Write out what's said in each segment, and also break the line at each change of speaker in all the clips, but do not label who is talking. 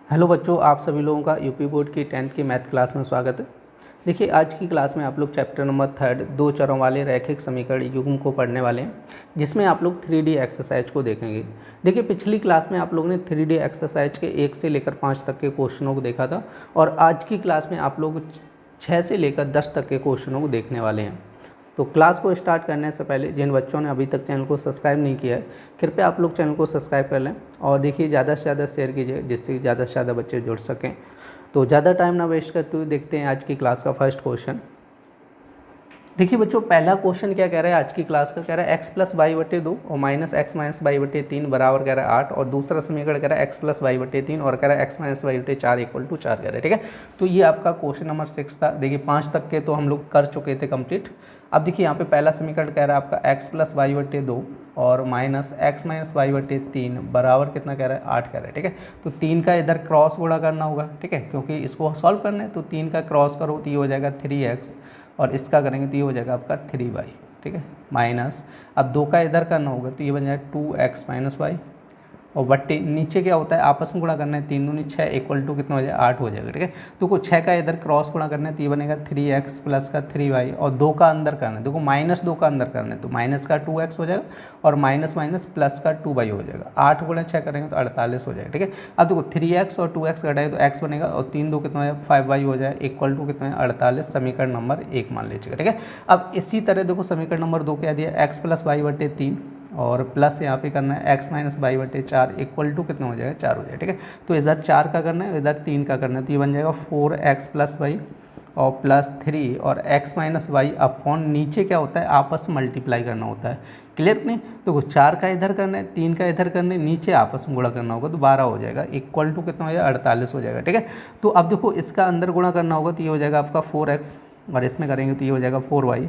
Hello बच्चों, आप सभी लोगों का यूपी बोर्ड की 10th की मैथ क्लास में स्वागत है। देखिए, आज की क्लास में आप लोग चैप्टर नंबर 3 दो चरों वाले रैखिक समीकरण युग्म को पढ़ने वाले हैं, जिसमें आप लोग 3D एक्सरसाइज को देखेंगे। देखिए, पिछली क्लास में आप लोगों ने 3D एक्सरसाइज के 1 से लेकर 5 तक के क्वेश्चनों को देखा था और आज की क्लास में आप लोग 6 से लेकर 10 तक के क्वेश्चनों को देखने वाले हैं। तो क्लास को स्टार्ट करने से पहले जिन बच्चों ने अभी तक चैनल को सब्सक्राइब नहीं किया है, कृपया आप लोग चैनल को सब्सक्राइब कर लें और देखिए ज़्यादा से ज़्यादा शेयर कीजिए, जिससे ज़्यादा से ज़्यादा बच्चे जुड़ सकें। तो ज़्यादा टाइम ना वेस्ट करते हुए देखते हैं आज की क्लास का फर्स्ट क्वेश्चन। देखिए बच्चों, पहला क्वेश्चन क्या कह रहा है आज की क्लास का, कह रहा है एक्स प्लस वाई बटे 2 और माइनस एक्स माइनस वाई बटे 3 बराबर कह रहा है 8, और दूसरा समीकरण कह रहा है एक्स प्लस वाई बटे 3 और कह रहा है एक्स माइनस वाई बटे 4 इक्वल टू 4 कह रहा है। ठीक है, तो ये आपका क्वेश्चन नंबर 6 था। देखिए 5 तक के तो हम लोग कर चुके थे कंप्लीट। अब देखिए यहाँ पे पहला समीकरण कह रहा है आपका एक्स प्लस वाई बटे 2 और माइनस एक्स माइनस वाई बटे 3 बराबर कितना कह रहा है 8 कह रहा है। ठीक है, तो 3 का इधर क्रॉस गुणा करना होगा। ठीक है, क्योंकि इसको सॉल्व करना है तो 3 का क्रॉस करो तो ये हो जाएगा 3x और इसका करेंगे तो ये हो जाएगा आपका 3y। ठीक है, माइनस अब 2 का इधर करना होगा तो ये बन जाएगा 2x माइनस वाई और बट्टे नीचे क्या होता है आपस में गुणा करना है, 3 दूनी 6 इक्वल टू कितना हो जाएगा 8 हो जाएगा। ठीक है, तो को 6 का इधर क्रॉस गुणा करना है तो ये बनेगा 3x प्लस का 3y और 2 का अंदर करना है, देखो माइनस 2 का अंदर करना है तो माइनस का 2x हो जाएगा और माइनस माइनस प्लस का 2y हो जाएगा। 8 गुणा 6 करेंगे तो 48 हो जाएगा। ठीक है, अब देखो 3x और 2x घटाए तो x बनेगा और 3 2 कितना हो जाएगा 5y हो जाएगा इक्वल टू कितना है 48, समीकरण नंबर 1 मान लीजिएगा। ठीक है, अब इसी तरह देखो समीकरण नंबर 2 क्या दिया, एक्स प्लस वाई बटे 3 और प्लस यहाँ पे करना है एक्स माइनस वाई बटे 4 इक्वल टू कितना हो जाएगा 4 हो जाएगा। ठीक है, तो इधर 4 का करना है, इधर 3 का करना है तो ये बन जाएगा 4x प्लस वाई और प्लस 3 और x माइनस वाई अपॉन नीचे क्या होता है आपस में मल्टीप्लाई करना होता है। क्लियर नहीं, तो 4 का इधर करना है, 3 का इधर करना है, नीचे आपस में गुणा करना होगा तो 12 हो जाएगा इक्वल टू कितना हो जाएगा 48 हो जाएगा। ठीक है, तो अब देखो इसका अंदर गुणा करना होगा तो ये हो जाएगा आपका 4x और इसमें करेंगे तो ये हो जाएगा 4y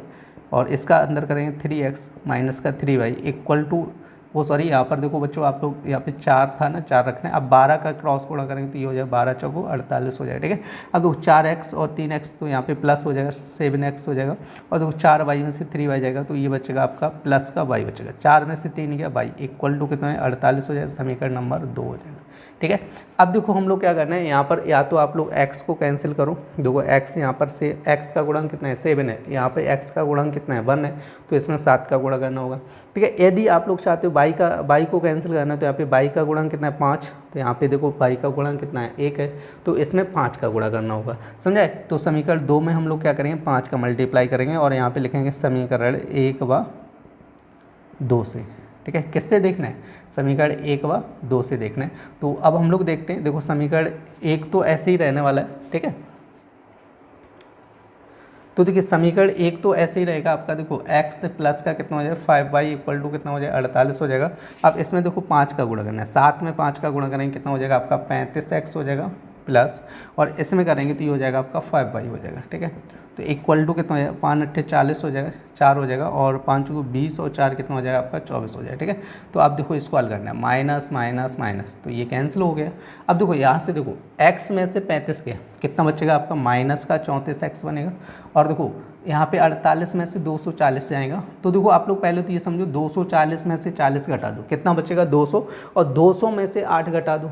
और इसका अंदर करेंगे 3x माइनस का 3y इक्वल टू वो सॉरी यहाँ पर देखो बच्चों आप लोग यहाँ पे 4 था ना, 4 रखना है। अब 12 का क्रॉस गुणा करेंगे तो ये हो जाएगा 12 चौको 48 हो जाएगा। ठीक है, अब देखो 4x और 3x तो यहाँ पे प्लस हो जाएगा 7x हो जाएगा और देखो 4y में से 3y जाएगा तो ये बचेगा आपका प्लस का y बचेगा, 4 में से 3 गया y इक्वल टू कितना है 48 हो जाएगा, समीकरण नंबर 2 हो जाएगा। ठीक है, अब देखो हम लोग क्या करना है यहाँ पर, या तो आप लोग x को कैंसिल करो, देखो x यहाँ पर से x का गुणन कितना है 7 है, यहाँ पे x का गुणन कितना है 1 है तो इसमें 7 का गुणा करना होगा। ठीक है, यदि आप लोग चाहते हो y को कैंसिल करना है तो यहाँ पे y का गुणन कितना है 5, तो यहाँ पे देखो y का गुणन कितना है 1 है तो इसमें 5 का गुणा करना होगा। समझाए, तो समीकरण 2 में हम लोग क्या करेंगे 5 का मल्टीप्लाई करेंगे और यहाँ पे लिखेंगे समीकरण 1 व 2 से। ठीक है, किससे देखना है, समीकरण 1 व 2 से देखना है। तो अब हम लोग देखते हैं, देखो समीकरण 1 तो ऐसे ही रहने वाला है। ठीक है, तो देखिए समीकरण 1 तो ऐसे ही रहेगा आपका, देखो x प्लस का कितना हो जाएगा 5y इक्वल टू कितना हो जाएगा 48 हो जाएगा। अब इसमें देखो 5 का गुणा करना है, 7 में 5 का गुणा करेंगे कितना हो जाएगा आपका 35x हो जाएगा प्लस और इसमें करेंगे तो ये हो जाएगा आपका 5y हो जाएगा। ठीक है, तो इक्वल टू कितना हो जाएगा 5 अट्ठे 40 हो जाएगा, 4 हो जाएगा और 5 को 20 और 4 कितना हो जाएगा आपका 24 हो जाएगा। ठीक है, तो अब देखो इसको हल करना है, माइनस माइनस माइनस तो ये कैंसिल हो गया। अब देखो यहाँ से देखो x में से 35 गया कितना बचेगा आपका माइनस का 34x बनेगा और देखो यहाँ पे 48 में से 240 जाएगा तो देखो आप लोग पहले तो ये समझो 240 में से 40 घटा दो कितना बचेगा 200 और 200 में से 8 घटा दो।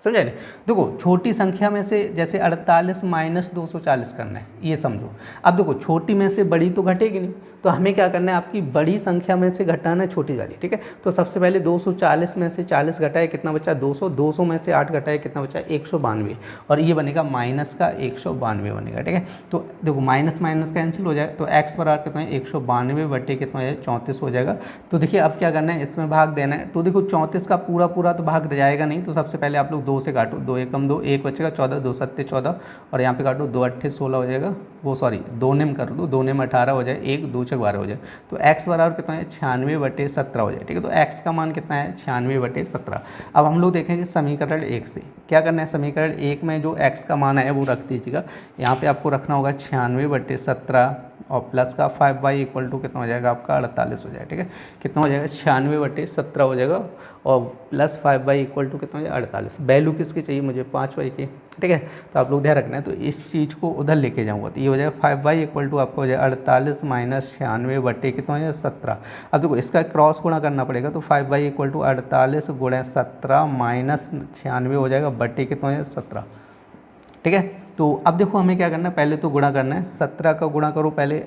समझा नहीं, देखो छोटी संख्या में से जैसे 48 माइनस 240 करना है ये समझो। अब देखो छोटी में से बड़ी तो घटेगी नहीं तो हमें क्या करना है आपकी बड़ी संख्या में से घटाना है छोटी वाली। ठीक है, तो सबसे पहले 240 में से 40 घटाए कितना बचा 200, 200 में से 8 घटाए कितना बचा 192 और ये बनेगा माइनस का 192 बनेगा। ठीक है, तो देखो माइनस माइनस कैंसिल हो जाए तो x बराबर कितना है 192 बटे कितना है 34 हो जाएगा। तो देखिए अब क्या करना है इसमें भाग देना है, तो देखो 34 का पूरा पूरा तो भाग जाएगा नहीं तो सबसे पहले आप लोग 2 से काटो, 2 एकम 2 1 बचेगा 14, 2 सत्ते 14 और यहाँ पे काटो 2 अट्ठे 16 हो जाएगा, वो सॉरी 2 निम कर दो, 2 निम 18 हो जाए, 1 2 6 12 हो जाए तो x बराबर कितना है 96 बटे 17 हो जाए। ठीक है, तो x का मान कितना है 96 बटे 17। अब हम लोग देखेंगे समीकरण 1 से क्या करना है, समीकरण 1 में जो x का मान है वो रख दीजिएगा, यहाँ पे आपको रखना होगा 96 बटे 17 और प्लस का 5y इक्वल टू कितना हो जाएगा आपका 48 हो जाएगा। ठीक है, कितना हो जाएगा 96 बटे 17 हो जाएगा और प्लस 5y इक्वल टू कितना हो जाएगा 48। वैल्यू किसकी चाहिए मुझे 5y की, ठीक है। तो आप लोग ध्यान रखना है, तो इस चीज़ को उधर लेके जाऊँगा तो ये हो जाएगा 5y इक्वल टू आपको हो जाएगा 48 माइनस 96 बटे कितना हो जाएगा 17। अब देखो इसका क्रॉस गुणा करना पड़ेगा, तो 5y इक्वल टू 48 गुणा 17 माइनस 96 हो जाएगा बटे कितना हो जाएगा 17, ठीक है। तो अब देखो हमें क्या करना है, पहले तो गुणा करना है, 17 का गुणा करो पहले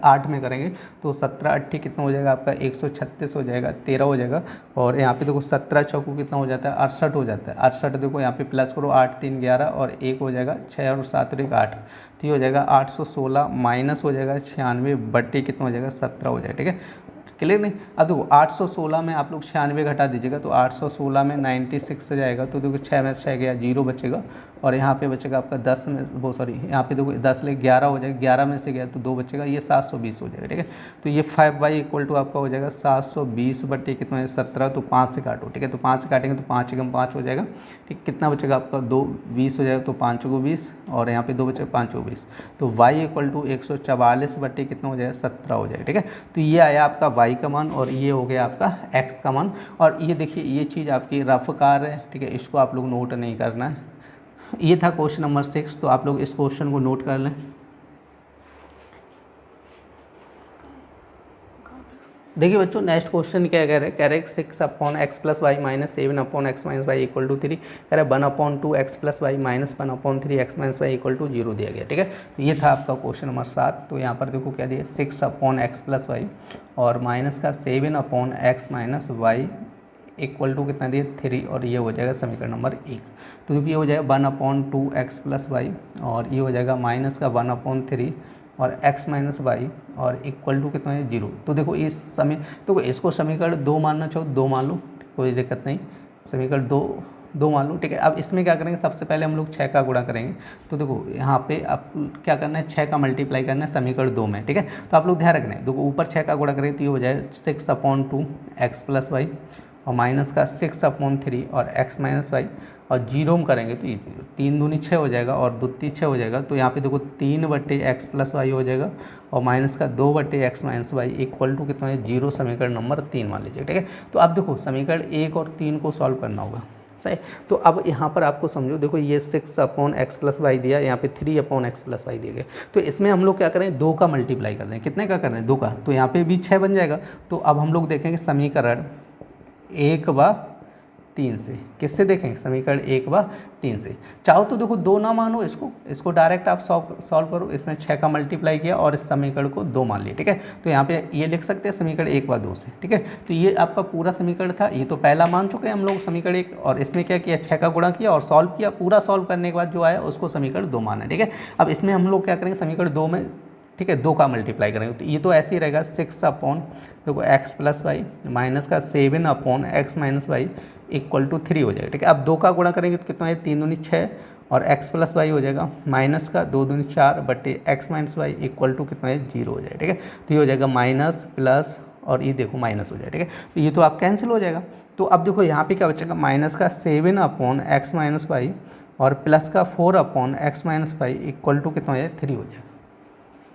8 में करेंगे तो 17 8 कितना हो जाएगा आपका 136 हो जाएगा, 13 हो जाएगा। और यहाँ पे देखो 17 चौको कितना हो जाता है 68 हो जाता है। 68 देखो यहाँ पे प्लस करो 8 3 11 और 1 हो जाएगा 6 और 7 और 1 8, तो ये हो जाएगा 816 माइनस हो जाएगा 96 बट्टे कितना हो जाएगा 17 हो जाएगा, ठीक है। क्लियर नहीं। अब देखो 816 में आप लोग 96 घटा दीजिएगा तो 816 में 96 से जाएगा, तो देखो 6 में 6 गया 0 बचेगा, और यहाँ पे बचेगा आपका 10 में वो सॉरी यहाँ पे देखो 10 ले 11 हो जाएगा, 11 में से गया तो 2 बचेगा, ये 720 हो जाएगा, ठीक है। तो ये 5y इक्वल टू आपका हो जाएगा 720 बट्टे कितना है 17, तो 5 से काटो, ठीक है। तो 5 से काटेंगे तो 5 एकम 5 हो जाएगा, ठीक। कितना बचेगा आपका 2 20 हो जाएगा, तो 5 को 20 और यहाँ पे 2 बचेगा 5 को 20, तो y इक्वल टू 144 बट्टे कितना हो जाएगा 17 हो जाएगा, ठीक है। तो ये आया आपका y का मान और ये हो गया आपका x का मान। और ये देखिए ये चीज़ आपकी रफ कार है, ठीक है, इसको आप लोग नोट नहीं करना है। ये था क्वेश्चन नंबर 6, तो आप लोग इस क्वेश्चन को नोट कर लें। देखिए बच्चों नेक्स्ट क्वेश्चन क्या कह रहे हैं, कह रहे हैं 6 upon x plus y minus 7 upon x minus y equal to 3, कह रहे हैं 1 upon 2 x plus y minus 1 upon 3 x minus y equal to 0 दिया गया, ठीक है। तो ये था आपका क्वेश्चन नंबर 7। तो यहाँ पर देखो क्या दिया 6 अपॉन एक्स प्लस वाई और माइनस का 7 upon x minus y equal to कितना दिया 3, और ये हो जाएगा समीकरण नंबर 1। तो देखिए ये हो जाएगा 1 अपॉन 2 एक्स प्लस वाई और ये हो जाएगा माइनस का 1 अपॉन 3 और x माइनस वाई और इक्वल टू कितना है 0। तो देखो इस समय तो इसको समीकरण 2 मानना चाहो 2 मान लो, कोई दिक्कत नहीं, समीकरण 2 मान लो, ठीक है। अब इसमें क्या करेंगे, सबसे पहले हम लोग 6 का गुणा करेंगे। तो देखो यहाँ पे आप क्या करना है 6 का मल्टीप्लाई करना है समीकरण 2 में, ठीक है। तो आप लोग ध्यान रखना है, देखो ऊपर 6 का गुणा करेंगे तो ये हो जाए 6 अपॉन 2 एक्स प्लस वाई और माइनस का 6 अपॉन 3 और x माइनस वाई और 0 में करेंगे तो 3 दूनी 6 हो जाएगा और 2 3 6 हो जाएगा। तो यहाँ पे देखो 3 बटे एक्स प्लस वाई हो जाएगा और माइनस का 2 बटे x minus y equal to कितना है 0, समीकरण नंबर 3 मान लीजिए, ठीक है। तो अब देखो समीकरण 1 और 3 को सॉल्व करना होगा, सही। तो अब यहाँ पर आपको समझो, देखो ये 6 अपॉन एक्स प्लस वाई दिया, यहाँ पे 3 अपॉन एक्स प्लस वाई दिया गया। तो इसमें हम लोग क्या करें 2 का मल्टीप्लाई कर दें, कितने का कर दें 2 का, तो यहाँ पे भी 6 बन जाएगा। तो अब हम लोग देखेंगे समीकरण 1 व 3 से, किससे देखेंगे समीकरण 1 व 3 से। चाहो तो देखो 2 ना मानो, इसको डायरेक्ट आप सॉल्व करो, इसमें 6 का मल्टीप्लाई किया और इस समीकरण को 2 मान लिया, ठीक है। तो यहाँ पे ये लिख सकते हैं समीकरण 1 व 2 से, ठीक है। तो ये आपका पूरा समीकरण था, ये तो पहला मान चुके हैं हम लोग समीकरण 1, और इसमें क्या किया 6 का गुणा किया और सॉल्व किया, पूरा सॉल्व करने के बाद जो आया उसको समीकरण 2 माना, ठीक है। अब इसमें हम लोग क्या करेंगे समीकरण 2 में, ठीक है, 2 का मल्टीप्लाई करेंगे तो ये तो ऐसे ही रहेगा 6 अपॉन देखो एक्स प्लस वाई माइनस का 7 upon x minus y equal to 3 हो जाएगा, ठीक है। अब 2 का गुणा करेंगे तो कितना है 3 दूनी 6 और x प्लस वाई हो जाएगा माइनस का 2 दूनी 4 बटे x minus y equal to कितना है 0 हो जाएगा, ठीक है। तो ये हो जाएगा माइनस प्लस और ये देखो माइनस हो जाएगा, ठीक है। तो ये तो आप कैंसिल हो जाएगा। तो अब देखो यहाँ पे क्या बचेगा माइनस का 7 अपॉन एक्स माइनस वाई और प्लस का 4 upon x minus y equal to कितना हो जाएगा 3 हो जाएगा।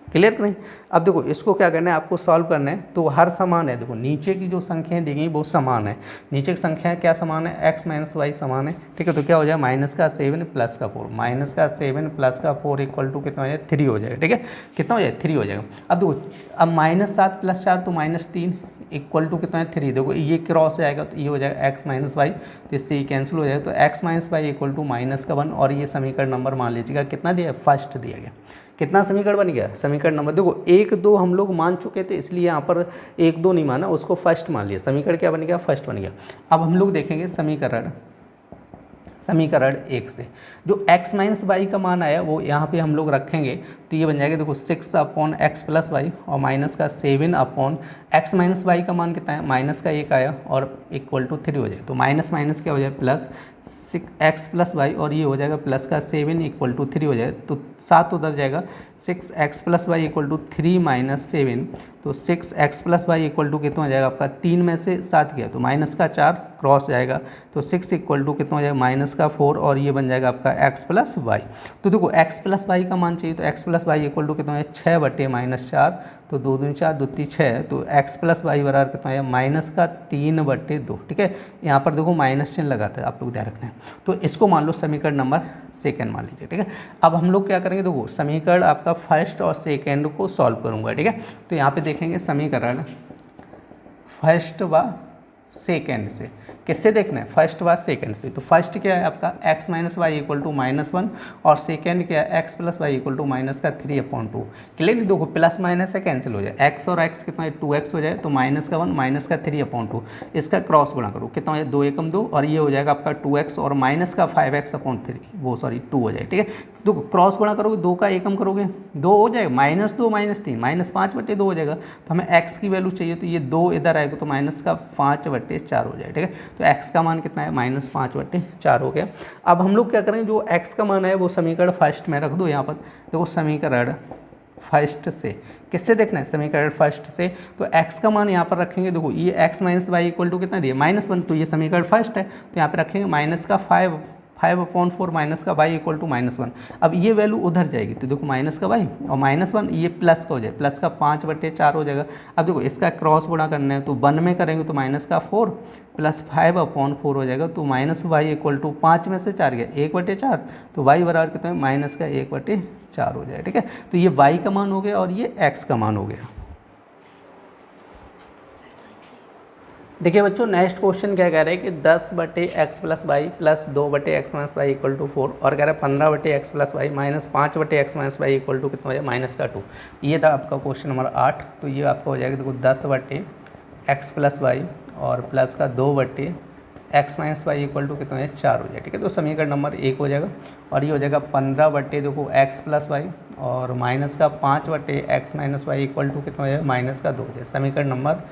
क्लियर नहीं। अब देखो इसको क्या करना है आपको सॉल्व करना है, तो हर समान है, देखो नीचे की जो संख्याएं दी गई वो समान है, नीचे की संख्याएं क्या समान है x माइनस वाई समान है, ठीक है। तो क्या हो जाएगा माइनस का 7 प्लस का 4, माइनस का 7 प्लस का 4 इक्वल टू कितना हो जाएगा 3 हो जाएगा, ठीक है। कितना हो जाएगा 3 हो जाएगा। अब देखो अब माइनस 7 प्लस 4 तो माइनस 3 इक्वल टू कितना है 3, देखो ये क्रॉस जाएगा तो ये हो जाएगा x माइनस वाई, तो इससे ये कैंसिल हो जाएगा। तो x minus y equal to minus का 1 और ये समीकरण नंबर मान लीजिएगा कितना दिया फर्स्ट दिया गया। कितना समीकरण बन गया समीकरण नंबर, देखो 1 2 हम लोग मान चुके थे इसलिए यहाँ पर 1 2 नहीं माना, उसको फर्स्ट मान लिया, समीकरण क्या बन गया फर्स्ट बन गया। अब हम लोग देखेंगे समीकरण 1 से जो x माइनस वाई का मान आया वो यहाँ पे हम लोग रखेंगे तो ये बन जाएगा देखो 6 अपॉन एक्स प्लस वाई और माइनस का 7 अपॉन एक्स माइनस वाई का मान कितना है माइनस का 1 आया और इक्वल टू 3 हो जाए। तो माइनस माइनस क्या हो जाए प्लस 6x प्लस वाई और ये हो जाएगा प्लस का 7 इक्वल टू 3 हो जाए। तो 7 उधर जाएगा 6x plus y equal to 3 minus 7, तो 6x plus y equal to कितना हो जाएगा आपका 3 में से 7 गया तो माइनस का 4 क्रॉस जाएगा, तो 6 इक्वल टू कितना हो जाएगा माइनस का 4 और ये बन जाएगा आपका x प्लस वाई। तो देखो x प्लस वाई का मान चाहिए तो x plus y equal to कितना हो जाएगा 6 बटे माइनस 4, तो 2 दूनी 4 2 3 6, तो x प्लस वाई बराबर कितना है माइनस का 3 बटे 2। ठीक है, यहाँ पर देखो माइनस चिन्ह लगाते हैं, आप लोग ध्यान रखना है। तो इसको मान लो समीकरण नंबर सेकंड मान लीजिए। ठीक है, अब हम लोग क्या करेंगे, देखो समीकरण आपका फर्स्ट और सेकंड को सॉल्व करूंगा। ठीक है, तो यहाँ पे देखेंगे समीकरण फर्स्ट व सेकंड से, किससे देखना है, फर्स्ट व सेकंड से। तो फर्स्ट क्या है आपका x minus y equal to -1 और सेकंड क्या है x plus y equal to minus का 3/2। क्लियर, देखो प्लस माइनस से कैंसिल हो जाए, x और x कितना है 2x हो जाए, तो माइनस का 1 माइनस का 3/2, इसका क्रॉस गुणा करो कितना हो जाए 2 एकम 2 और ये हो जाएगा आपका 2x और माइनस का 5x/3 वो सॉरी 2 हो जाए। ठीक है, तो क्रॉस गुणा करोगे 2 का एकम करोगे 2 हो जाएगा, -2 -3 -5/2 हो जाएगा। तो हमें x की वैल्यू चाहिए तो ये 2 इधर आएगा तो माइनस का 5/4 हो जाए। ठीक है, तो x का मान कितना है -5/4 हो गया। अब हम लोग क्या करेंगे, जो x का मान है वो समीकरण फर्स्ट में रख दो। यहाँ पर देखो समीकरण फर्स्ट से, किससे देखना है, समीकरण फर्स्ट से। तो x का मान यहाँ पर रखेंगे, देखो ये x minus y equal to कितना दिया -1, तो ये समीकरण फर्स्ट है तो यहाँ पे रखेंगे माइनस का 5/4 माइनस का y इक्वल टू -1। अब ये वैल्यू उधर जाएगी तो देखो माइनस का y और -1 ये प्लस का हो जाए, प्लस का 5/4 हो जाएगा। अब देखो इसका क्रॉस गुणा करना है तो 1 में करेंगे तो माइनस का 4 प्लस 5/4 हो जाएगा, तो माइनस वाई इक्वल टू 5 में से 4 गया 1/4, तो y बराबर कितना है माइनस का 1/4 हो जाए। ठीक है, तो ये y का मान हो गया और ये x का मान हो गया। देखिए बच्चों नेक्स्ट क्वेश्चन क्या कह रहा है कि 10/x plus y plus 2/x minus y equal to 4 और कह रहा है 15/x plus y minus 5/x minus y equal to कितना हो जाए माइनस का 2। ये था आपका क्वेश्चन नंबर 8। तो ये आपका हो जाएगा देखो 10/x प्लस वाई और प्लस का 2/x minus y equal to कितना है 4 हो जाए। ठीक है, तो समीकरण नंबर 1 हो जाएगा और ये हो जाएगा 15 देखो x प्लस वाई और माइनस का 5/x minus y equal to कितना हो जाएगा माइनस का 2 हो जाए। समीकरण नंबर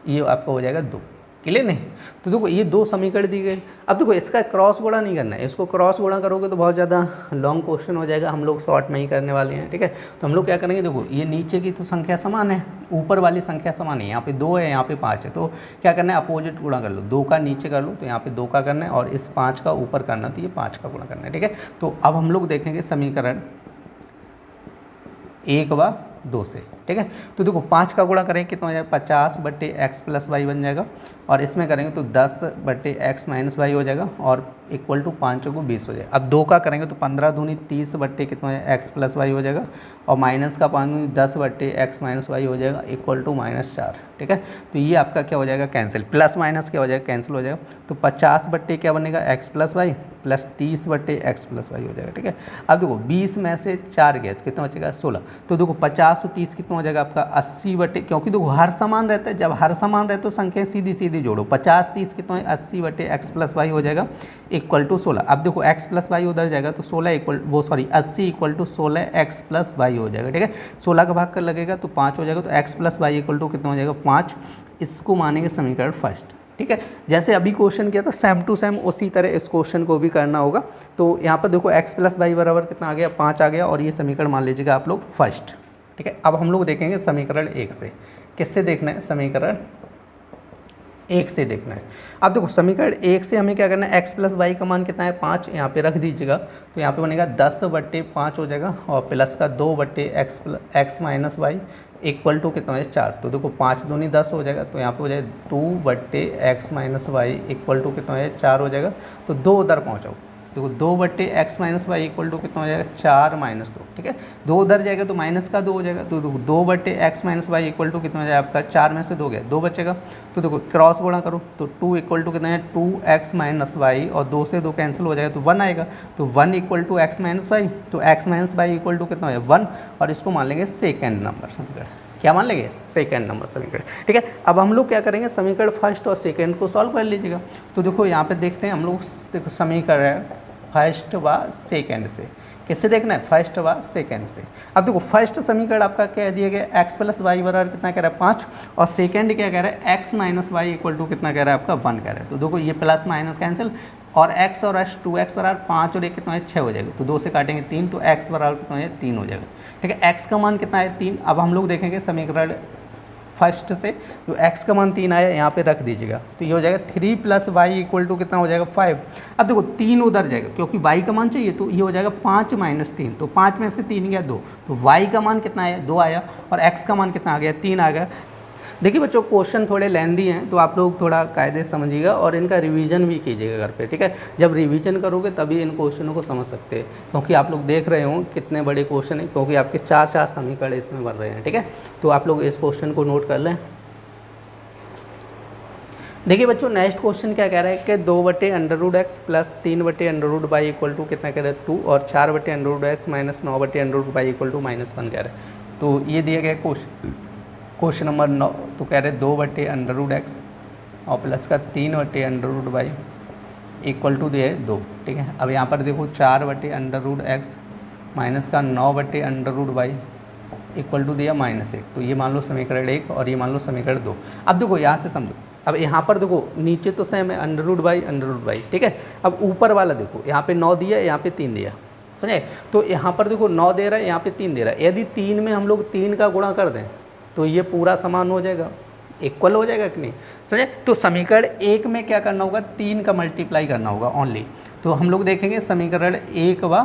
ये आपका हो जाएगा 2। क्लियर नहीं, तो देखो ये 2 समीकरण दी गए। अब देखो इसका क्रॉस गुणा नहीं करना है, इसको क्रॉस गुणा करोगे तो बहुत ज़्यादा लॉन्ग क्वेश्चन हो जाएगा, हम लोग शॉर्ट में ही करने वाले हैं। ठीक है, तो हम लोग क्या करेंगे, देखो ये नीचे की तो संख्या समान है, ऊपर वाली संख्या समान है, यहाँ पे 2 है यहाँ पे 5 है, तो क्या करना है अपोजिट गुणा कर लो, 2 का नीचे कर लो तो यहाँ पे 2 का करना है और इस 5 का ऊपर करना तो ये 5 का गुणा करना है। ठीक है, तो अब हम लोग देखेंगे समीकरण 1 व 2 से। ठीक है, तो देखो 5 का गुणा करेंगे कितना हो जाएगा 50/x प्लस वाई बन जाएगा और इसमें करेंगे तो 10/x माइनस वाई हो जाएगा और इक्वल टू 5 को 20 हो जाएगा। अब 2 का करेंगे तो 15 दूनी 30 बट्टे कितना हो जाएगा x प्लस वाई हो जाएगा और माइनस का 5 दूनी 10/x माइनस वाई हो जाएगा इक्वल टू -4। ठीक है, तो ये आपका क्या हो जाएगा कैंसिल, प्लस माइनस क्या हो जाएगा कैंसिल हो जाएगा, तो 50 बट्टे क्या बनेगा x plus y plus 30/x plus y हो जाएगा। ठीक है, अब देखो 20 में से 4 गया तो कितना बचेगा 16, तो देखो 50 और 30 कितना हो जाएगा आपका 80 बट्टे, क्योंकि देखो हर समान रहता है, जब हर समान रहता है तो संख्या सीधी सीधी जोड़ो, 50 30 कितना है 80/x प्लस वाई हो जाएगा इक्वल टू 16। अब देखो x प्लस वाई उधर जाएगा तो 80 equal to 16x plus y हो जाएगा। ठीक है, 16 का भाग कर लगेगा तो 5 हो जाएगा, तो x plus y equal to कितना हो जाएगा 5। इसको मानेंगे समीकरण फर्स्ट। ठीक है, जैसे अभी क्वेश्चन किया था सेम टू सेम उसी तरह इस क्वेश्चन को भी करना होगा। तो यहाँ पर देखो x प्लस वाई बराबर कितना आ गया 5 आ गया और ये समीकरण मान लीजिएगा आप लोग फर्स्ट। ठीक है, अब हम लोग देखेंगे समीकरण 1 से, किससे देखना है समीकरण 1 से देखना है। अब देखो समीकरण 1 से हमें क्या करना है, x प्लस वाई का मान कितना है 5, यहाँ पे रख दीजिएगा तो यहाँ पे बनेगा 10/5 हो जाएगा और प्लस का 2/x minus y equal to कितना है 4। तो देखो 5 दूनी 10 हो जाएगा तो यहाँ पे हो जाएगा 2/x minus y equal to कितना है 4 हो जाएगा, तो 2 उधर पहुँचाओ, देखो 2/x minus y equal to कितना हो जाएगा 4 - 2। ठीक है, 2 उधर जाएगा तो माइनस का 2 हो जाएगा, तो देखो 2/x minus y equal to कितना हो जाएगा आपका 4 में से 2 गया 2 बचेगा, तो देखो क्रॉस गुणा करो तो 2 इक्वल टू कितना है 2x माइनस वाई और 2 से 2 कैंसिल हो जाएगा तो 1 आएगा, तो 1 equal to x minus y, तो x minus y equal to कितना है 1 और इसको मान लेंगे सेकेंड नंबर समीकरण। क्या मान लेंगे सेकंड नंबर समीकरण। ठीक है, अब हम लोग क्या करेंगे समीकरण फर्स्ट और सेकंड को सॉल्व कर लीजिएगा। तो देखो यहाँ पे देखते हैं हम लोग, देखो समीकरण फर्स्ट व सेकंड से, किससे देखना है फर्स्ट व सेकंड से। अब देखो फर्स्ट समीकरण आपका क्या दिया गया x प्लस वाई बराबर कितना कह रहा है 5 और सेकंड क्या कह रहा है x minus y equal to कितना कह रहा है आपका 1 कह रहा है। तो देखो ये प्लस माइनस कैंसिल, और x और h 2x बराबर 5 और 1 कितना है 6 हो जाएगा, तो 2 से काटेंगे 3, तो x बराबर कितना है 3 हो जाएगा। ठीक है, x का मान कितना है 3। अब हम लोग देखेंगे समीकरण फर्स्ट से जो x का मान 3 आया यहाँ पे रख दीजिएगा, तो ये हो जाएगा 3 + y = कितना हो जाएगा 5। अब देखो 3 उधर जाएगा क्योंकि y का मान चाहिए, तो ये हो जाएगा 5 - 3, तो 5 में से 3 गया 2, तो y का मान कितना आया 2 आया और x का मान कितना आ गया 3 आ गया। देखिए बच्चों क्वेश्चन थोड़े लेंदी हैं, तो आप लोग थोड़ा कायदे समझिएगा और इनका रिवीजन भी कीजिएगा घर पे। ठीक है, जब रिवीजन करोगे तभी इन क्वेश्चनों को समझ सकते हैं, क्योंकि आप लोग देख रहे हो कितने बड़े क्वेश्चन हैं, क्योंकि आपके 4 समीकरण इसमें बन रहे हैं। ठीक है, तो आप लोग इस क्वेश्चन को नोट कर लें। देखिए बच्चों नेक्स्ट क्वेश्चन क्या कह रहा है कि 2/√x + 3/√y = कितना कह रहा है 2 और 4/√x - 9/√y = -1 कह रहा है। तो ये दिया गया क्वेश्चन नंबर 9, तो कह रहे 2/√x और प्लस का 3/√y = दिया है 2। ठीक है, अब यहाँ पर देखो 4/√x माइनस का 9/√y = दिया -1, तो ये मान लो समीकरण 1 और ये मान लो समीकरण 2। अब देखो यहाँ से समझो, अब यहाँ पर देखो नीचे तो सेम है √y। ठीक है, अब ऊपर वाला देखो यहाँ पे 9 दिया, यहाँ पे 3 दिया, समझे। तो यहाँ पर देखो 9 दे रहा है, यहाँ पे 3 दे रहा है। यदि 3 में हम लोग 3 का गुणा कर दें तो ये पूरा समान हो जाएगा, इक्वल हो जाएगा कि नहीं, समझे। तो समीकरण 1 में क्या करना होगा 3 का मल्टीप्लाई करना होगा ओनली। तो हम लोग देखेंगे समीकरण 1 व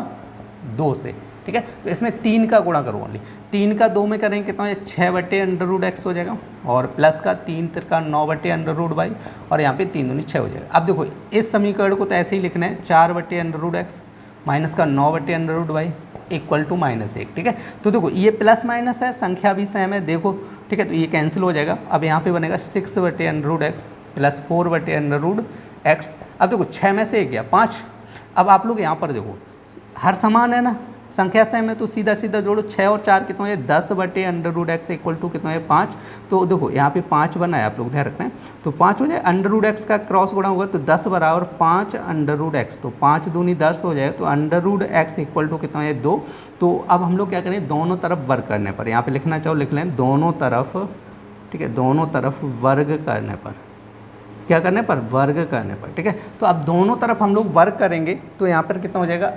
2 से। ठीक है, तो इसमें 3 का गुणा करो ओनली, 3 का 2 में करेंगे कितना 6/√x हो जाएगा और प्लस का 3 × 9/√y और यहाँ पे 3 दूनी 6 हो जाएगा। अब देखो इस समीकरण को तो ऐसे ही लिखना है 4/√x माइनस का 9/√y = -1। ठीक है, तो देखो ये प्लस माइनस है, संख्या भी सेम है देखो। ठीक है, तो ये कैंसिल हो जाएगा। अब यहाँ पे बनेगा 6/√x + 4/√x। अब देखो 6 में से 1 गया 5। अब आप लोग यहाँ पर देखो हर समान है ना, संख्या सेम है, तो सीधा जोड़ो 6 और 4 कितना है 10/√x = कितना है 5। तो देखो यहाँ पे 5 बना है, आप लोग ध्यान रखना है, तो 5 हो जाए। √x का क्रॉस गुणा होगा तो 10 बराबर 5/√x, तो 5 दूनी 10 हो जाएगा, तो √x = कितना है 2। तो अब हम लोग क्या करें दोनों तरफ वर्ग करने पर, यहाँ पे लिखना चाहो लिख लें दोनों तरफ। ठीक है, दोनों तरफ वर्ग करने पर, क्या करने पर वर्ग करने पर। ठीक है, तो अब दोनों तरफ हम लोग वर्ग करेंगे तो यहाँ पर कितना हो जाएगा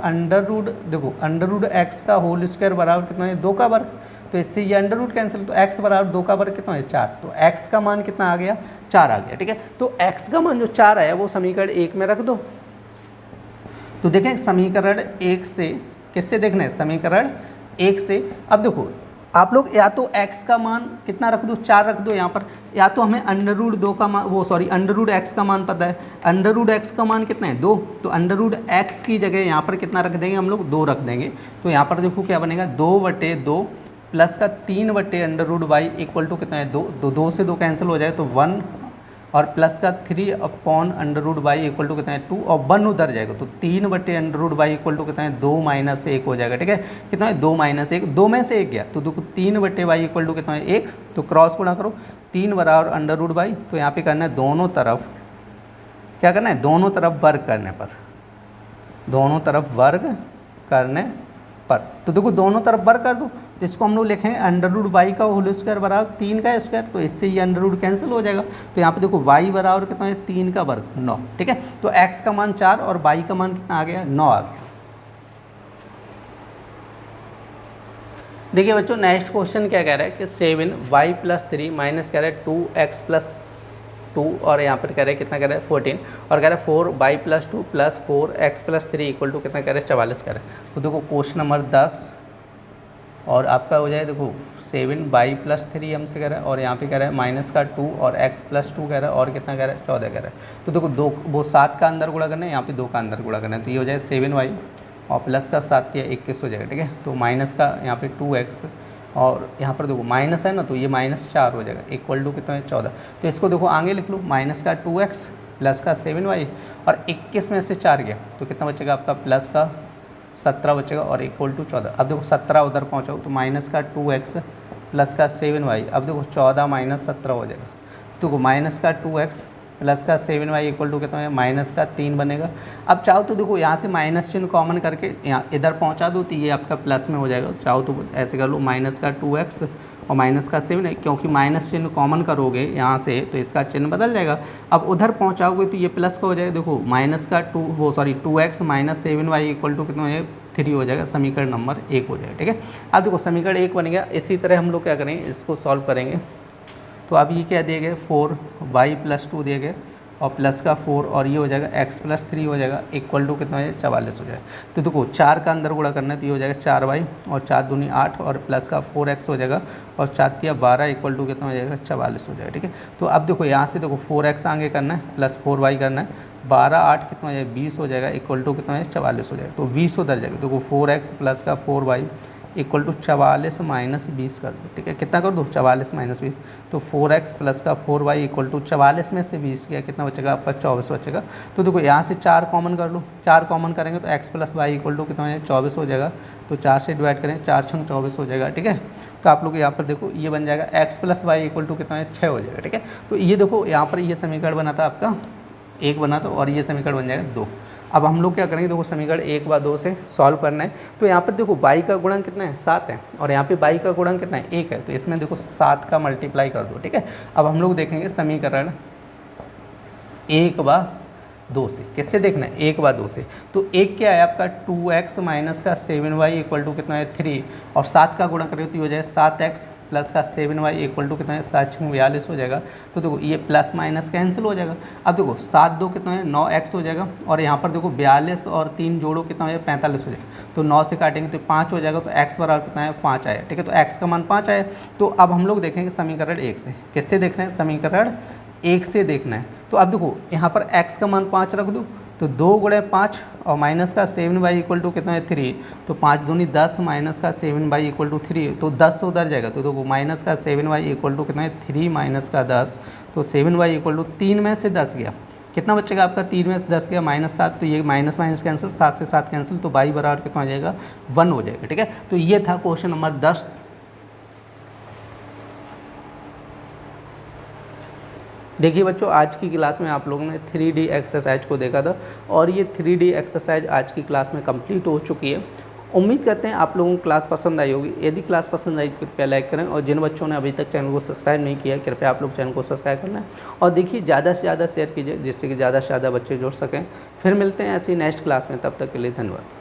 देखो √x का होल स्क्वायर बराबर कितना है 2 का वर्ग, तो इससे ये अंडर कैंसिल, तो x बराबर 2 का वर्ग कितना है 4, तो x का मान कितना आ गया 4 आ गया। ठीक है, तो x का मान जो 4 आया वो समीकरण 1 में रख दो। तो देखें समीकरण 1 से किससे देखना है समीकरण 1 से। अब देखो आप लोग या तो x का मान कितना रख दो 4 रख दो यहाँ पर, या तो हमें √2 का मान √x का मान पता है, √x का मान कितना है 2, तो √x की जगह यहाँ पर कितना रख देंगे हम लोग 2 रख देंगे। तो यहाँ पर देखो क्या बनेगा 2/2 प्लस का 3/√y = कितना है 2, 2 से 2 कैंसिल हो जाए तो 1 और प्लस का 3/√y = कितना है 2 और 1 उधर जाएगा, तो 3/√y = कितना है 2 - 1 हो जाएगा। ठीक है, कितना है 2 - 1, 2 में से 1 गया तो देखो 3/y = कितना है 1, तो क्रॉस गुणा करो 3 बराबर √y, तो यहाँ पे करना है दोनों तरफ, क्या करना है दोनों तरफ वर्ग करने पर, दोनों तरफ वर्ग करने पर। तो देखो दोनों तरफ वर्ग कर दो, तो इसको हम लोग लिखेंगे √y का होल स्क्वायर बराबर 3 का स्क्वायर, तो इससे ये √ कैंसिल हो जाएगा। तो यहाँ पे देखो y बराबर कितना है 3 का वर्ग 9। ठीक है, तो x का मान 4 और y का मान कितना आ गया 9 आ गया। देखिए बच्चों नेक्स्ट क्वेश्चन क्या कह रहा है कि 7y + 3 माइनस कह रहा है 2x + 2 और यहाँ पर कह रहा है कितना कह रहा है 14 और कह रहा है 4y + 2 + 4x + 3 = कितना कह रहा है 44 कह रहा है। तो देखो क्वेश्चन नंबर 10 और आपका हो जाए देखो 7y + 3 हमसे कह रहा है और यहाँ पे कह रहा है माइनस का 2 और x + 2 कह रहा है और कितना कह रहा है 14 कह रहा है। तो देखो 2 वो 7 का अंदर गुणा करना है, यहाँ पे 2 का अंदर गुणा करना है, तो ये हो जाए 7y और प्लस का 7 या 21 हो जाएगा। ठीक है, तो माइनस का यहाँ पे 2x और यहाँ पर देखो माइनस है ना, तो ये -4 हो जाएगा = कितना है 14। तो इसको देखो आगे लिख लो माइनस का 2x प्लस का 7y और 21 में से 4 गया तो कितना बचेगा आपका प्लस का 17 बचेगा और = 14। अब देखो 17 उधर पहुँचाओ तो माइनस का 2x प्लस का 7y, अब देखो 14 - 17 हो जाएगा। तो देखो माइनस का 2x प्लस का 7y = कितना है माइनस का 3 बनेगा। अब चाहो तो देखो यहाँ से माइनस चिन्ह कॉमन करके यहाँ इधर पहुँचा दो तो ये आपका प्लस में हो जाएगा। चाहो तो ऐसे कर लो माइनस का 2x और माइनस का 7 है, क्योंकि माइनस चिन्ह कॉमन करोगे यहाँ से तो इसका चिन्ह बदल जाएगा। अब उधर पहुँचाओगे तो ये प्लस का हो जाएगा, देखो माइनस का 2x minus 7y equal to कितना हो जाएगा 3 हो जाएगा, समीकरण नंबर 1 हो जाएगा। ठीक है, अब देखो समीकरण 1 बन गया। इसी तरह हम लोग क्या करेंगे, इसको सॉल्व करेंगे। तो अब ये क्या दिए गए 4y + 2 दिए गए और प्लस का 4 और ये हो जाएगा x + 3 हो जाएगा इक्वल टू कितना हो जाएगा 44 हो जाएगा। तो देखो 4 का अंदर गुणा करना है तो ये हो जाएगा 4y और 4 दूनी 8 और प्लस का 4x हो जाएगा और 4 × 12 इक्वल टू कितना हो जाएगा 44 हो जाएगा। ठीक है, तो अब देखो यहाँ से देखो 4x आगे करना है प्लस 4y करना है, 12 8 कितना हो जाएगा 20 हो जाएगा इक्वल टू कितना हो जाएगा 44 हो जाएगा। तो 20 उधर जाएगा, देखो 4x प्लस का 4y इक्वल टू 44 - 20 कर दो। ठीक है, कितना कर दो 44 - 20, तो 4x प्लस का 4y इक्वल टू 44 में से 20 किया कितना बचेगा आपका 24 बचेगा। तो देखो यहाँ से 4 कॉमन कर लो, 4 कॉमन करेंगे तो x + y इक्वल टू कितना हो जाएगा 24 हो जाएगा। तो 4 से डिवाइड करें 4 × 24 हो जाएगा। ठीक है, तो आप लोग यहाँ पर देखो ये बन जाएगा x + y इक्वल टू कितना है 6 हो जाएगा। ठीक है, तो ये देखो यहाँ पर ये समीकरण बना था आपका 1 बना था और ये समीकरण बन जाएगा 2। अब हम लोग क्या करेंगे, देखो समीकरण 1 व 2 से सॉल्व करना है। तो यहाँ पर देखो y का गुणन कितना है 7 है और यहाँ पे y का गुणन कितना है 1 है, तो इसमें देखो 7 का मल्टीप्लाई कर दो। ठीक है, अब हम लोग देखेंगे समीकरण 1 व 2 से, किससे देखना है 1 व 2 से। तो 1 क्या है आपका 2x माइनस का 7y इक्वल टू कितना है 3 और 7 का गुणा करें तो ये हो जाएगा 7x प्लस का 7y इक्वल टू कितना है 7 × 42 हो जाएगा। तो देखो ये प्लस माइनस कैंसिल हो जाएगा। अब देखो 7 2 कितना है 9x हो जाएगा और यहाँ पर देखो 42 और 3 जोड़ो कितना हो जाएगा 45 हो जाएगा। तो 9 से काटेंगे तो 5 हो जाएगा, तो x बराबर कितना है 5 आया। ठीक है, तो x का मान 5 आया। तो अब हम लोग देखेंगे समीकरण 1 से, किससे देखना है समीकरण 1 से देखना है। तो अब देखो यहाँ पर x का मान 5 रख दो, तो 2 × 5 और माइनस का 7y इक्वल टू कितना है 3, तो 5 दूनी 10 माइनस का 7y इक्वल टू 3, तो 10 उधर जाएगा। तो देखो माइनस का 7y इक्वल टू कितना है 3 माइनस का 10, तो 7y इक्वल टू 3 में से 10 गया, कितना बचेगा आपका 3 में से 10 गया -7, तो ये माइनस माइनस कैंसिल, 7 से 7 कैंसिल, तो y बराबर कितना हो जाएगा 1 हो जाएगा। ठीक है, तो ये था क्वेश्चन नंबर 10। देखिए बच्चों, आज की क्लास में आप लोगों ने 3D एक्सरसाइज को देखा था और ये 3D एक्सरसाइज आज की क्लास में कंप्लीट हो चुकी है। उम्मीद करते हैं आप लोगों को क्लास पसंद आई होगी। यदि क्लास पसंद आई तो कृपया लाइक करें और जिन बच्चों ने अभी तक चैनल को सब्सक्राइब नहीं किया कृपया आप लोग चैनल को सब्सक्राइब करना है और देखिए ज़्यादा से ज़्यादा शेयर कीजिए जिससे कि ज़्यादा से ज़्यादा बच्चे जुड़ सकें। फिर मिलते हैं ऐसी नेक्स्ट क्लास में, तब तक के लिए धन्यवाद।